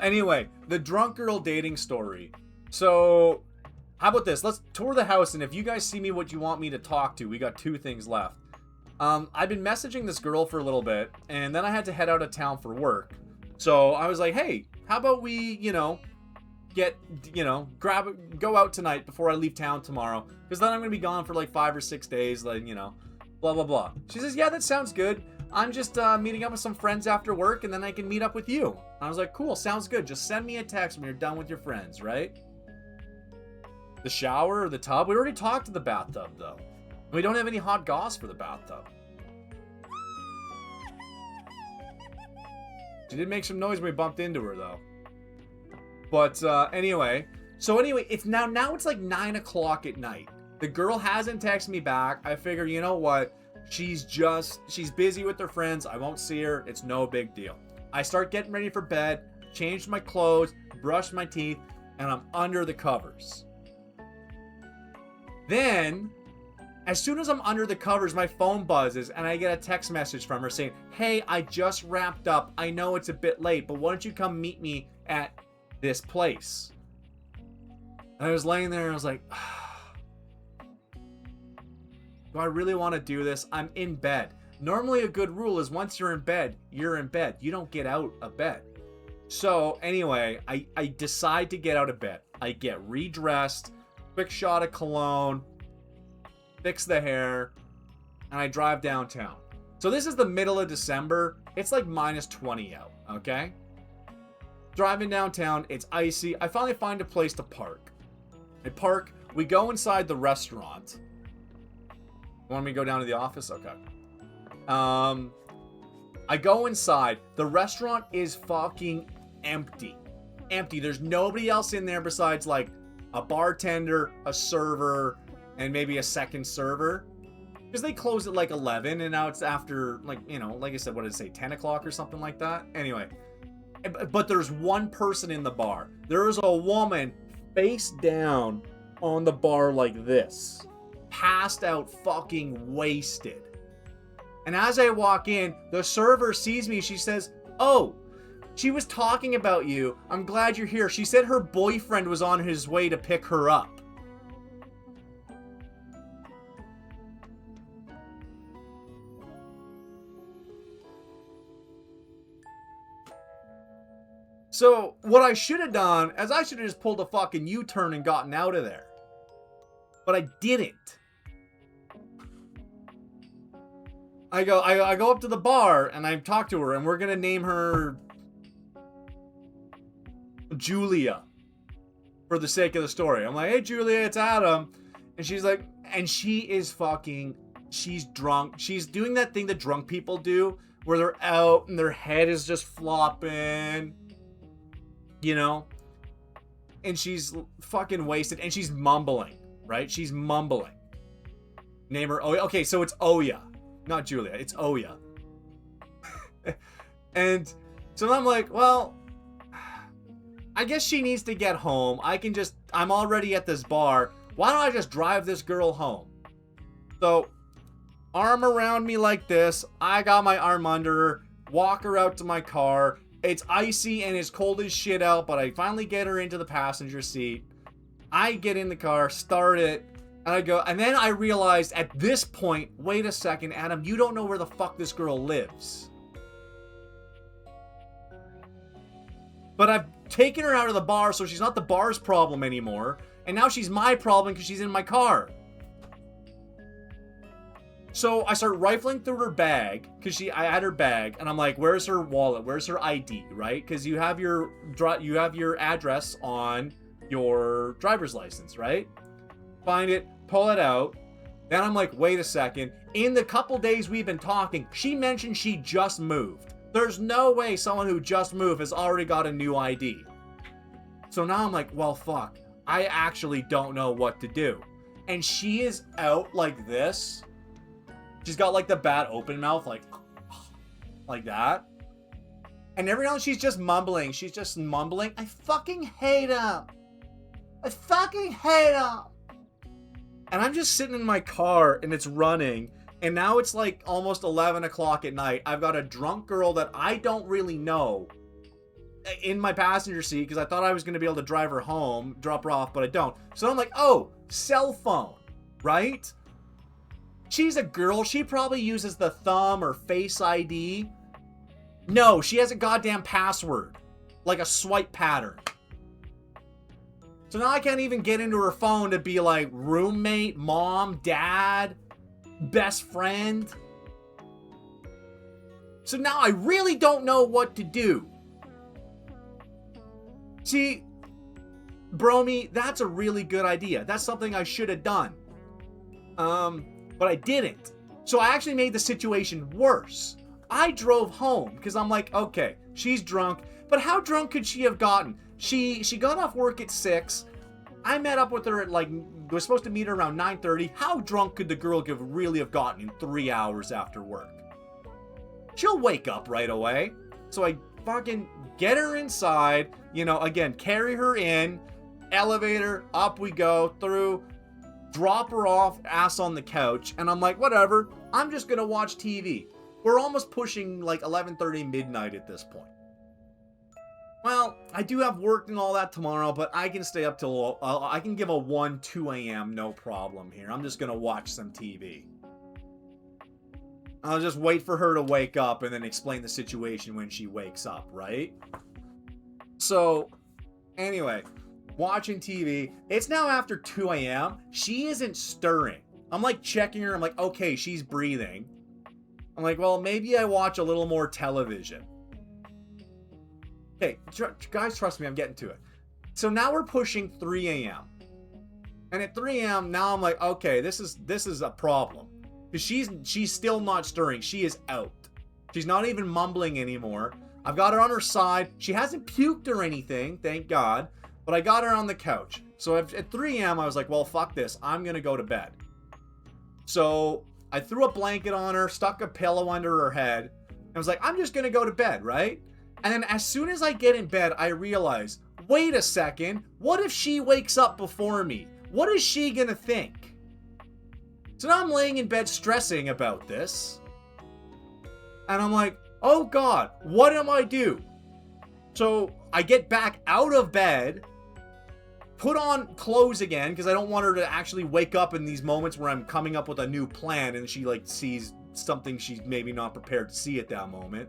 Anyway, the drunk girl dating story. So, how about this? Let's tour the house, and if you guys see me what you want me to talk to, we got 2 things left. I've been messaging this girl for a little bit, and then I had to head out of town for work. So I was like, hey, how about we, go out tonight before I leave town tomorrow? Because then I'm going to be gone for like 5 or 6 days, blah, blah, blah. She says, yeah, that sounds good. I'm just meeting up with some friends after work, and then I can meet up with you. I was like, cool, sounds good. Just send me a text when you're done with your friends, right? The shower or the tub? We already talked to the bathtub, though. We don't have any hot goss for the bathtub. She did make some noise when we bumped into her, though. But anyway, it's now it's like 9 o'clock at night. The girl hasn't texted me back. I figure, you know what? She's busy with her friends. I won't see her. It's no big deal. I start getting ready for bed, changed my clothes, brushed my teeth, and I'm under the covers. Then, as soon as I'm under the covers, my phone buzzes and I get a text message from her saying, hey, I just wrapped up. I know it's a bit late, but why don't you come meet me at this place? And I was laying there and I was like, do I really want to do this? I'm in bed. Normally a good rule is once you're in bed, you're in bed. You don't get out of bed. So anyway, I decide to get out of bed. I get redressed, quick shot of cologne, fix the hair, and I drive downtown. So this is the middle of December. It's like minus 20 out, okay? Driving downtown, it's icy. I finally find a place to park. I park, we go inside the restaurant. Want me to go down to the office? Okay. I go inside. The restaurant is fucking empty. Empty. There's nobody else in there besides like a bartender, a server, and maybe a second server. Because they close at like 11 and now it's after like I said, what did it say? 10 o'clock or something like that? Anyway. But there's one person in the bar. There is a woman face down on the bar like this. Passed out, fucking wasted. And as I walk in, the server sees me. She says, oh, she was talking about you. I'm glad you're here. She said her boyfriend was on his way to pick her up. So what I should have done is I should have just pulled a fucking U-turn and gotten out of there. But I didn't. I go up to the bar and I talk to her and we're gonna name her Julia for the sake of the story. I'm like, hey Julia, it's Adam. And she's like, and she's drunk. She's doing that thing that drunk people do where they're out and their head is just flopping, and she's fucking wasted and she's mumbling, right? She's mumbling. Name her Oya. Okay, so it's Oya. Not Julia, it's Oya. And so I'm like, well, I guess she needs to get home. I'm already at this bar. Why don't I just drive this girl home? So, arm around me like this. I got my arm under her. Walk her out to my car. It's icy and it's cold as shit out, but I finally get her into the passenger seat. I get in the car, start it. And I go, and then I realized at this point, wait a second, Adam, you don't know where the fuck this girl lives. But I've taken her out of the bar, so she's not the bar's problem anymore. And now she's my problem because she's in my car. So I start rifling through her bag, because I had her bag, and I'm like, where's her wallet? Where's her ID, right? Because you have your address on your driver's license, right? Find it, pull it out. Then I'm like, wait a second. In the couple days we've been talking, she mentioned she just moved. There's no way someone who just moved has already got a new ID. So now I'm like, well, fuck. I actually don't know what to do. And she is out like this. She's got like the bad open mouth, like that. And every now she's just mumbling. She's just mumbling. I fucking hate him. I fucking hate him. And I'm just sitting in my car and it's running. And now it's like almost 11 o'clock at night. I've got a drunk girl that I don't really know. in my passenger seat because I thought I was going to be able to drive her home, drop her off, but I don't. So I'm like, oh, cell phone, right? She's a girl. She probably uses the thumb or Face ID. No, she has a goddamn password, like a swipe pattern. So now I can't even get into her phone to be like roommate, mom, dad, best friend. So now I really don't know what to do. See, Bromy, that's a really good idea. That's something I should have done. But I didn't. So I actually made the situation worse. I drove home because I'm like, okay, she's drunk. But how drunk could she have gotten? She got off work at 6. I met up with her at was supposed to meet her around 9:30. How drunk could the girl really have gotten in 3 hours after work? She'll wake up right away. So I fucking get her inside, again, carry her in, elevator, up we go, through, drop her off, ass on the couch, and I'm like, whatever, I'm just gonna watch TV. We're almost pushing 11:30 midnight at this point. Well, I do have work and all that tomorrow, but I can stay up till, I can give a 1, 2 a.m. no problem here. I'm just gonna watch some TV. I'll just wait for her to wake up and then explain the situation when she wakes up, right? So, anyway, watching TV. It's now after 2 a.m. She isn't stirring. I'm checking her. I'm like, okay, she's breathing. I'm like, well, maybe I watch a little more television. Okay, guys, trust me, I'm getting to it. So now we're pushing 3 a.m. And at 3 a.m., now I'm like, okay, this is a problem. Because she's still not stirring. She is out. She's not even mumbling anymore. I've got her on her side. She hasn't puked or anything, thank God. But I got her on the couch. So at 3 a.m., I was like, well, fuck this. I'm going to go to bed. So I threw a blanket on her, stuck a pillow under her head. I was like, I'm just going to go to bed, right? And then as soon as I get in bed, I realize, wait a second. What if she wakes up before me? What is she going to think? So now I'm laying in bed stressing about this. And I'm like, oh God, what am I do? So I get back out of bed, put on clothes again, because I don't want her to actually wake up in these moments where I'm coming up with a new plan and she sees something she's maybe not prepared to see at that moment.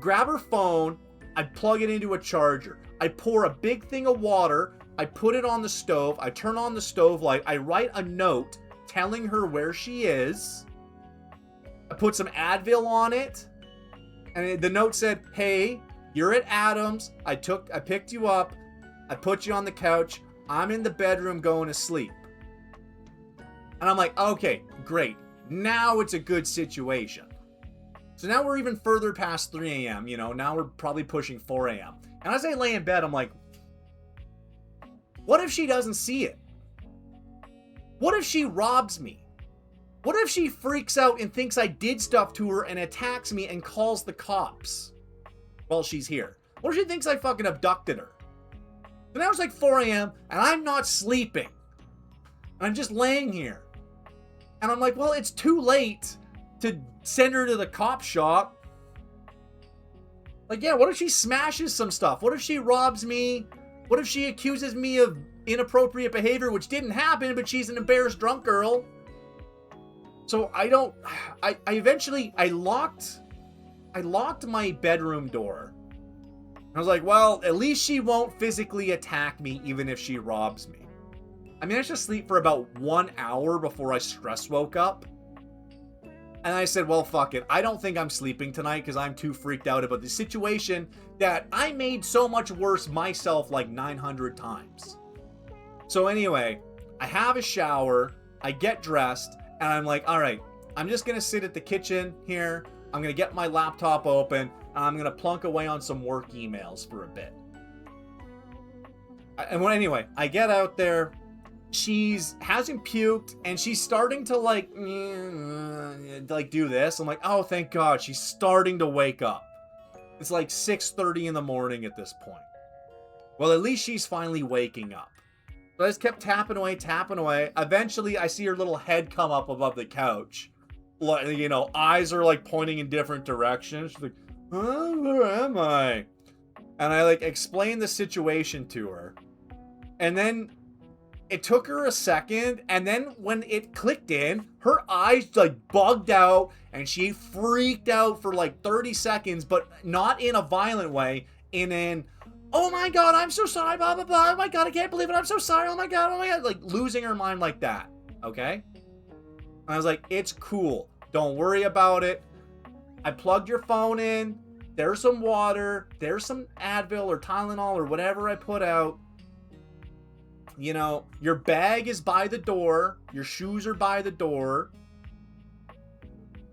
Grab her phone, I plug it into a charger. I pour a big thing of water, I put it on the stove, I turn on the stove light, I write a note telling her where she is. I put some Advil on it, and the note said, hey, you're at Adam's, I picked you up, I put you on the couch, I'm in the bedroom going to sleep. And I'm like, okay, great, now it's a good situation. So now we're even further past 3 a.m., now we're probably pushing 4 a.m. And as I lay in bed, I'm like, what if she doesn't see it? What if she robs me? What if she freaks out and thinks I did stuff to her and attacks me and calls the cops while she's here? What if she thinks I fucking abducted her? So now it's 4 a.m. and I'm not sleeping. I'm just laying here. And I'm like, well, it's too late to send her to the cop shop. Yeah, what if she smashes some stuff? What if she robs me? What if she accuses me of inappropriate behavior, which didn't happen, but she's an embarrassed drunk girl? So I locked my bedroom door. I was like, well, at least she won't physically attack me even if she robs me. I managed to sleep for about 1 hour before I stress woke up. And I said, well, fuck it. I don't think I'm sleeping tonight because I'm too freaked out about the situation that I made so much worse myself 900 times. So anyway, I have a shower, I get dressed, and I'm like, all right, I'm just going to sit at the kitchen here. I'm going to get my laptop open, and I'm going to plunk away on some work emails for a bit. Anyway, I get out there. Hasn't puked, and she's starting to do this. I'm like, oh, thank God, she's starting to wake up. It's 6:30 in the morning at this point. Well, at least she's finally waking up. So I just kept tapping away. Eventually, I see her little head come up above the couch. Eyes are pointing in different directions. She's like, Where am I? And I like explained the situation to her. And then it took her a second, and then when it clicked in, her eyes like bugged out and she freaked out for like 30 seconds, but not in a violent way, in an oh my god, I'm so sorry, blah blah blah, oh my god, I can't believe it, I'm so sorry, oh my god, like losing her mind like that. Okay? And I was like, it's cool. Don't worry about it. I plugged your phone in. There's some water. There's some Advil or Tylenol or whatever I put out. You know, your bag is by the door. Your shoes are by the door.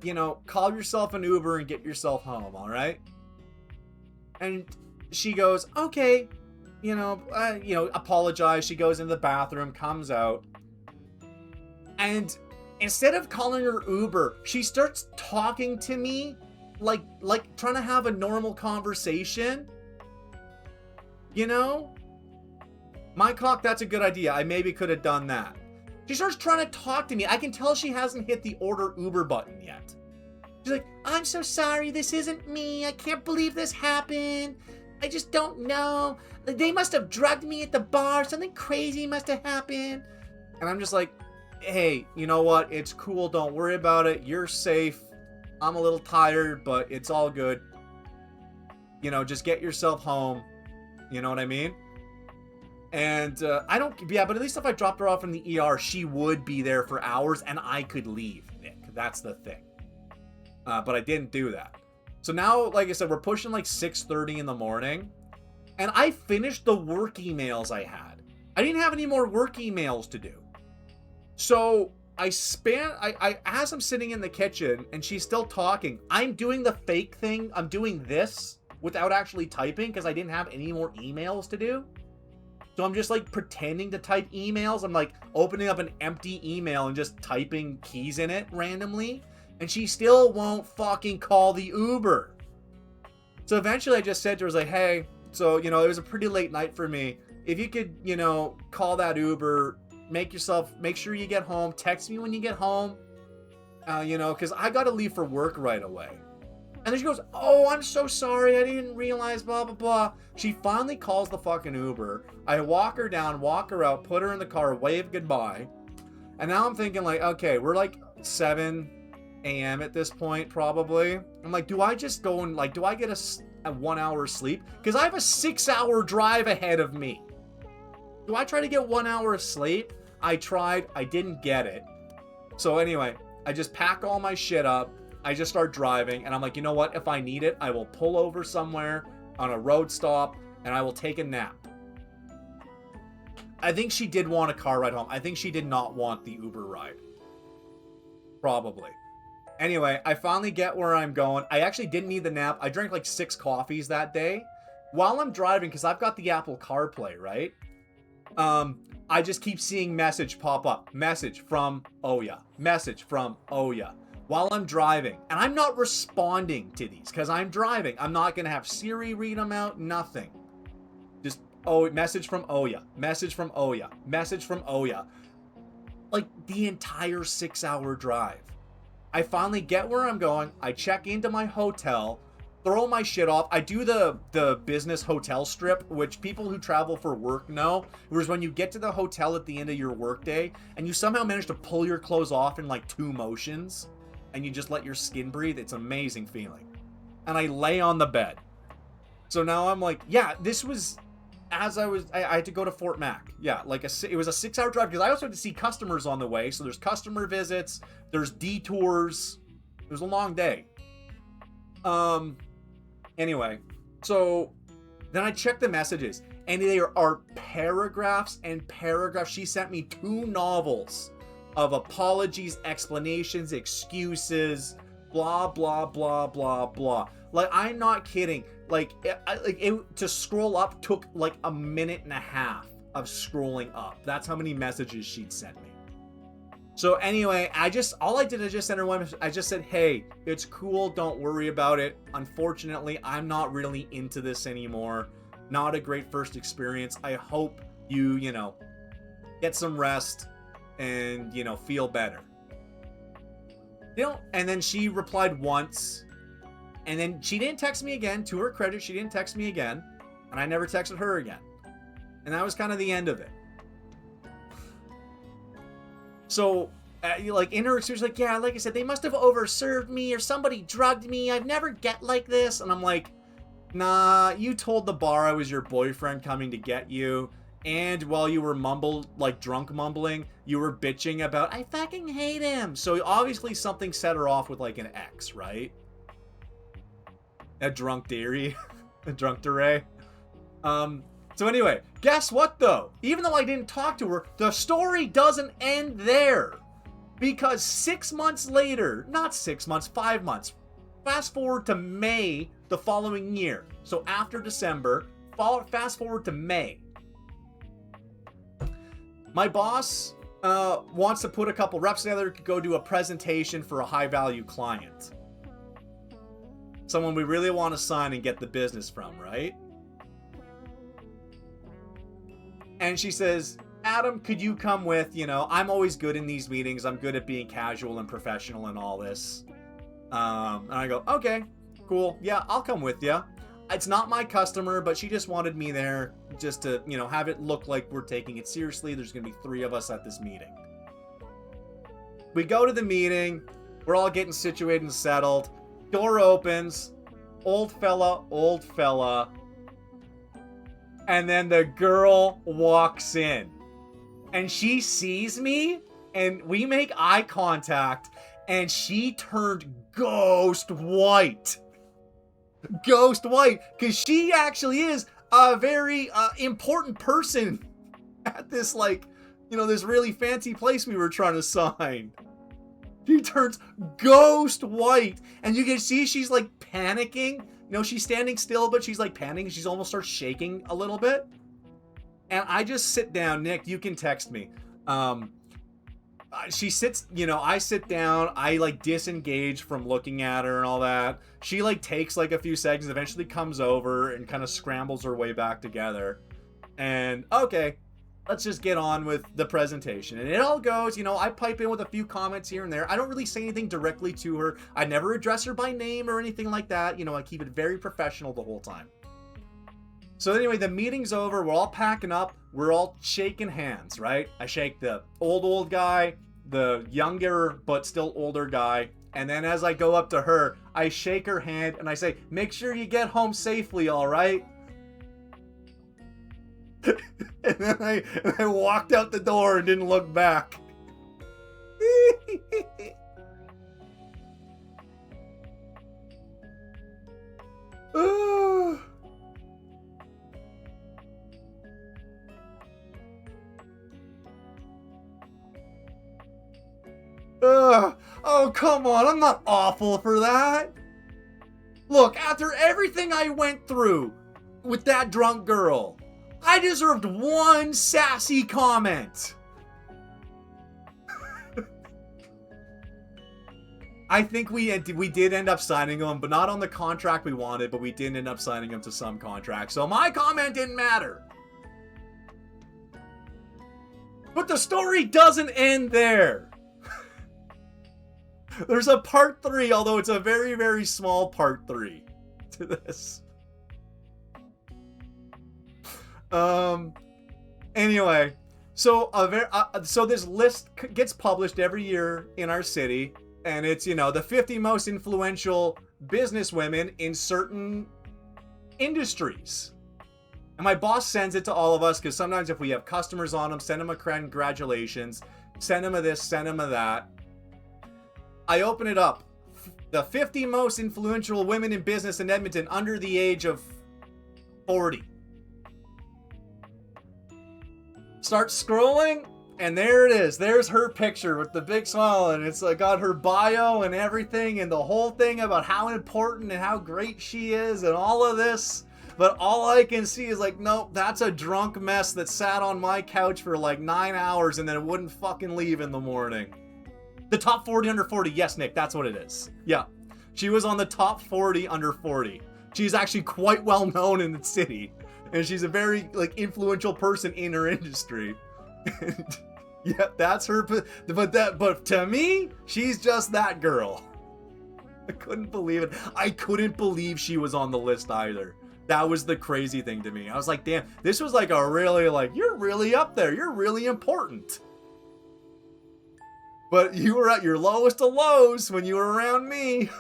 You know, call yourself an Uber and get yourself home, all right? And she goes, okay, apologize. She goes into the bathroom, comes out. And instead of calling her Uber, she starts talking to me like trying to have a normal conversation. You know? My cock, that's a good idea. I maybe could have done that. She starts trying to talk to me. I can tell she hasn't hit the order Uber button yet. She's like, I'm so sorry. This isn't me. I can't believe this happened. I just don't know. They must have drugged me at the bar. Something crazy must have happened. And I'm just like, hey, you know what? It's cool. Don't worry about it. You're safe. I'm a little tired, but it's all good. You know, just get yourself home. You know what I mean? And but at least if I dropped her off in the ER, she would be there for hours and I could leave, Nick. That's the thing. But I didn't do that. So now, like I said, we're pushing like 6:30 in the morning. And I finished the work emails I had. I didn't have any more work emails to do. So as I'm sitting in the kitchen and she's still talking, I'm doing the fake thing. I'm doing this without actually typing because I didn't have any more emails to do. So I'm just like pretending to type emails. I'm like opening up an empty email and just typing keys in it randomly. And she still won't fucking call the Uber. So eventually I just said to her, I was like, hey, so, it was a pretty late night for me. If you could, call that Uber, make sure you get home. Text me when you get home, because I got to leave for work right away. And then she goes, oh, I'm so sorry. I didn't realize, blah, blah, blah. She finally calls the fucking Uber. I walk her down, walk her out, put her in the car, wave goodbye. And now I'm thinking like, okay, we're like 7 a.m. at this point, probably. I'm like, do I just go and do I get a 1 hour sleep? Because I have a 6-hour drive ahead of me. Do I try to get 1 hour of sleep? I tried. I didn't get it. So anyway, I just pack all my shit up. I just start driving, and I'm like, you know what? If I need it, I will pull over somewhere on a road stop, and I will take a nap. I think she did want a car ride home. I think she did not want the Uber ride. Probably. Anyway, I finally get where I'm going. I actually didn't need the nap. I drank like 6 coffees that day. While I'm driving, because I've got the Apple CarPlay, right? I just keep seeing message pop up. Message from Oya. Message from Oya. While I'm driving. And I'm not responding to these because I'm driving. I'm not going to have Siri read them out. Nothing. Just, message from Oya. Message from Oya. Message from Oya. Like the entire 6-hour drive. I finally get where I'm going. I check into my hotel. Throw my shit off. I do the business hotel strip, which people who travel for work know. Whereas when you get to the hotel at the end of your workday and you somehow manage to pull your clothes off in like 2 motions and you just let your skin breathe, it's an amazing feeling. And I lay on the bed. So now I'm like, yeah, this was as I had to go to Fort Mac. Yeah, it was a 6-hour drive because I also had to see customers on the way. So there's customer visits, there's detours. It was a long day. Anyway, so then I check the messages and there are paragraphs and paragraphs. She sent me 2 novels of apologies, explanations, excuses, blah, blah, blah, blah, blah. Like, I'm not kidding. To scroll up took like a minute and a half of scrolling up. That's how many messages she'd sent me. So anyway, I just sent her one message. I just said, hey, it's cool. Don't worry about it. Unfortunately, I'm not really into this anymore. Not a great first experience. I hope you, get some rest and, feel better. And then she replied once. And then she didn't text me again. To her credit, she didn't text me again. And I never texted her again. And that was kind of the end of it. So, like, in her excuse, like, yeah, like I said, they must have overserved me or somebody drugged me. I've never get like this. And I'm like, nah, you told the bar I was your boyfriend coming to get you. And while you were drunk mumbling, you were bitching about, I fucking hate him. So obviously something set her off with like an ex, right? A drunk dairy. A drunk DeRay. So anyway, guess what though? Even though I didn't talk to her, the story doesn't end there. Because 6 months later, not 6 months, 5 months, fast forward to May the following year. So after December, fast forward to May. My boss wants to put a couple reps together to go do a presentation for a high-value client. Someone we really want to sign and get the business from, right? And she says, Adam, could you come with? You know, I'm always good in these meetings. I'm good at being casual and professional and all this. And I go, okay, cool. Yeah, I'll come with you. It's not my customer, but she just wanted me there just to, you know, have it look like we're taking it seriously. There's going to be 3 of us at this meeting. We go to the meeting. We're all getting situated and settled. Door opens. Old fella. And then the girl walks in. And she sees me. And we make eye contact. And she turned ghost white. Ghost white, because she actually is a very important person at this, like, you know, this really fancy place we were trying to sign. She turns ghost white, and you can see she's like panicking. You know, she's standing still, but she's like panicking. She's almost starts shaking a little bit. And I just sit down. Nick, you can text me. She sits, you know, I sit down, I like disengage from looking at her and all that. She like takes like a few seconds, eventually comes over and kind of scrambles her way back together. And okay, let's just get on with the presentation. And it all goes, you know, I pipe in with a few comments here and there. I don't really say anything directly to her. I never address her by name or anything like that. You know, I keep it very professional the whole time. So anyway, the meeting's over. We're all packing up. We're all shaking hands, right? I shake the old guy, the younger but still older guy. And then as I go up to her, I shake her hand and I say, make sure you get home safely, all right? And then I walked out the door and didn't look back. Oh, come on. I'm not awful for that. Look, after everything I went through with that drunk girl, I deserved one sassy comment. I think we did end up signing them, but not on the contract we wanted, but we did end up signing them to some contract. So my comment didn't matter. But the story doesn't end there. There's a part 3, although it's a very, very small part 3 to this. Anyway, so this list gets published every year in our city, and it's, you know, the 50 most influential businesswomen in certain industries. And my boss sends it to all of us, because sometimes if we have customers on them, send them a congratulations, send them a this, send them a that. I open it up. The 50 most influential women in business in Edmonton under the age of 40. Start scrolling, and there it is. There's her picture with the big smile, and it's like got her bio and everything, and the whole thing about how important and how great she is and all of this. But all I can see is like, nope, that's a drunk mess that sat on my couch for like 9 hours and then it wouldn't fucking leave in the morning. The top 40 under 40. Yes, Nick, that's what it is. Yeah. She was on the top 40 under 40. She's actually quite well known in the city. And she's a very like influential person in her industry. And, yeah, that's her. But to me, she's just that girl. I couldn't believe it. I couldn't believe she was on the list either. That was the crazy thing to me. I was like, damn, this was like a really, like, you're really up there. You're really important. But you were at your lowest of lows when you were around me.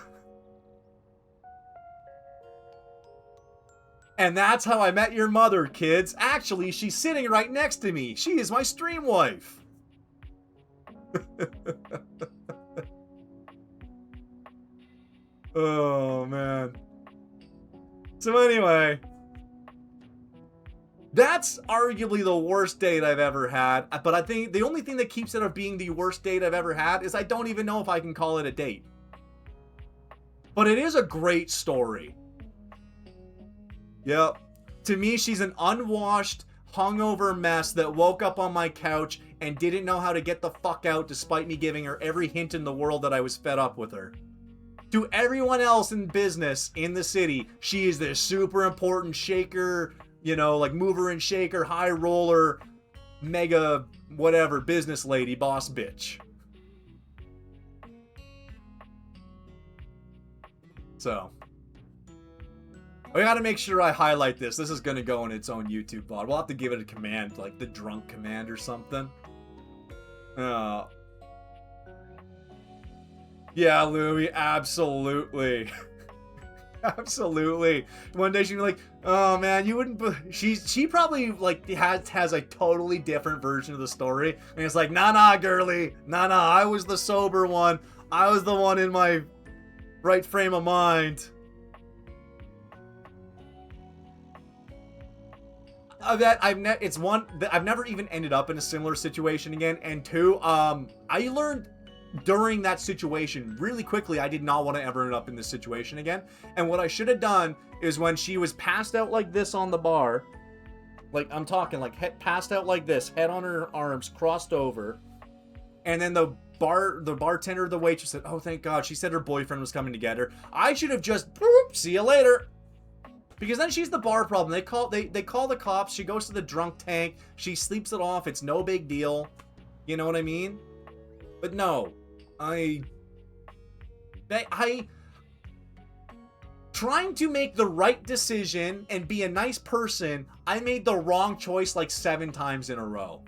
And that's how I met your mother, kids. Actually, she's sitting right next to me. She is my stream wife. Oh, man. So anyway, that's arguably the worst date I've ever had. But I think the only thing that keeps it of being the worst date I've ever had is I don't even know if I can call it a date. But it is a great story. Yep. To me, she's an unwashed, hungover mess that woke up on my couch and didn't know how to get the fuck out despite me giving her every hint in the world that I was fed up with her. To everyone else in business in the city, she is this super important shaker, you know, like mover and shaker, high roller, mega whatever business lady, boss bitch. So, I gotta make sure I highlight this. This is gonna go in its own YouTube VOD. We'll have to give it a command, like the drunk command or something. Yeah, Louie, absolutely. Absolutely. One day she'd be like, oh man, you wouldn't, she probably like has a totally different version of the story. And it's like, nah, girly. Nah, I was the sober one. I was the one in my right frame of mind. I've never even ended up in a similar situation again. And two, I learned during that situation really quickly I did not want to ever end up in this situation again. And what I should have done is when she was passed out like this on the bar, like I'm talking like passed out like this, head on her arms, crossed over, and then the bartender, the waitress said, oh thank God, she said her boyfriend was coming to get her. I should have just boop, see you later. Because then she's the bar problem. They call the cops. She goes to the drunk tank. She sleeps it off. It's no big deal. You know what I mean? But no, I trying to make the right decision and be a nice person, I made the wrong choice like 7 times in a row.